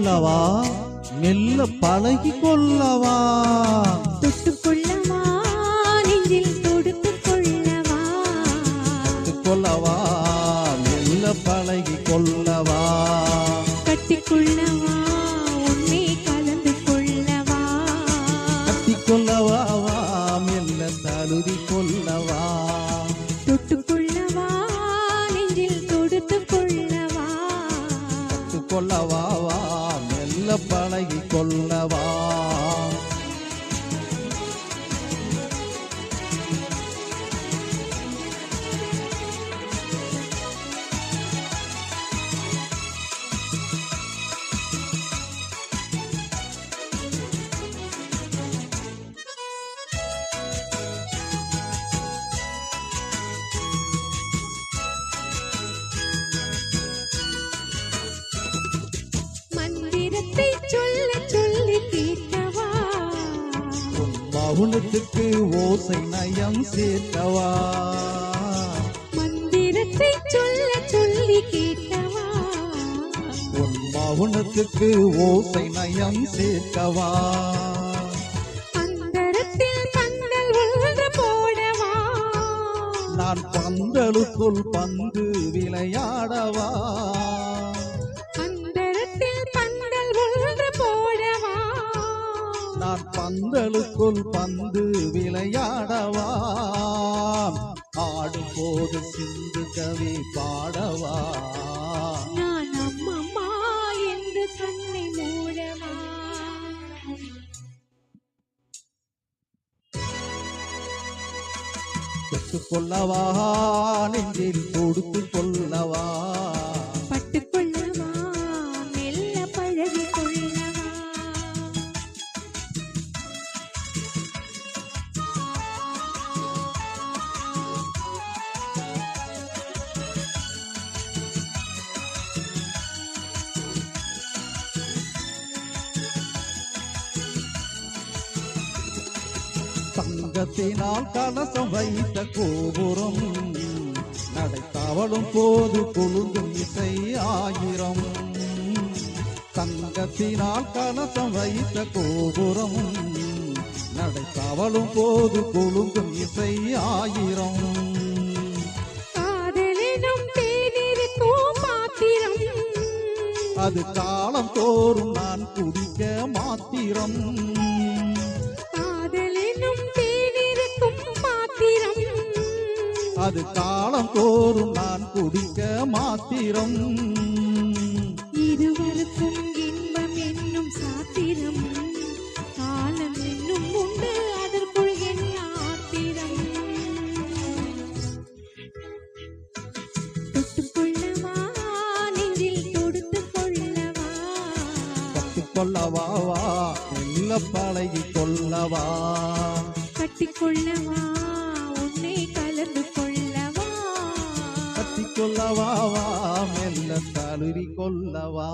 கொள்ளவா மெல்ல பழகி கொள்ளவா தொட்டுக்கொள்ளவா நெஞ்சில் தொடுத்துக் கொள்ளவா கொள்ளவா மெல்ல பழகி கொள்ளவா கட்டிக்கொள்ளவா உன்னை கலந்து கொள்ளவா கட்டிக்கொள்ளவா மெல்ல தழுவி கொள்ளவா தொட்டுக்கொள்ளவா நெஞ்சில் தொடுத்துக் கொள்ளவா கொள்ளவா மெல்ல பழகி கொள்ளவா மந்திரத்தை சொல்ல சொல்லி கேட்கவா மௌனத்துக்கு ஓசை நயம் சேர்க்கவா மந்திரத்தை சொல்ல சொல்லி கேட்கவா உன் மௌனத்துக்கு ஓசை நயம் சேர்க்கவா அந்தரத்தில் பந்தல் ஒன்று போடவா நான் பந்தலுக்குள் பந்து விளையாடவா நான் பந்தலுக்குள் பந்து விளையாடவா ஆடும் போது சிந்து கவி பாடவா நான் அம்மம்மா என்று கண்ணை மூடவா தொட்டுக்கொள்ளவா நெஞ்சில் தொடுத்து கொள்ளவா பட்டுக்கொள்ளவா மெல்ல பழகி கொள்ளவா தங்கத்தினால் கலசம் வைத்த கோபுரம் நடைத்தவளும் போது கொழுந்தும் இசை ஆயிரம் தங்கத்தினால் கலசம் வைத்த கோபுரம் நடைத்தவளும் போது கொழுந்தும் இசை ஆயிரம் காதலினும் தேனிருக்கும் பாத்திரம் அது காலம் தோறும் நான் குடிக்க மாத்திரம் அது காலம் தோறும் நான் குடிக்க மாத்திரம் இருவருக்கும் இன்பம் என்னும் சாத்திரம் காலம் என்னும் உண்டு அதற்குள் என்ன ஆத்திரம் தொட்டுக்கொள்ளவா நெஞ்சில் தொடுத்துக் கொள்ளவா கட்டிக்கொள்ளவா மெல்ல பழகி கொள்ளவா கட்டிக்கொள்ளவா கொள்ளவா மெல்ல தழுவி கொள்ளவா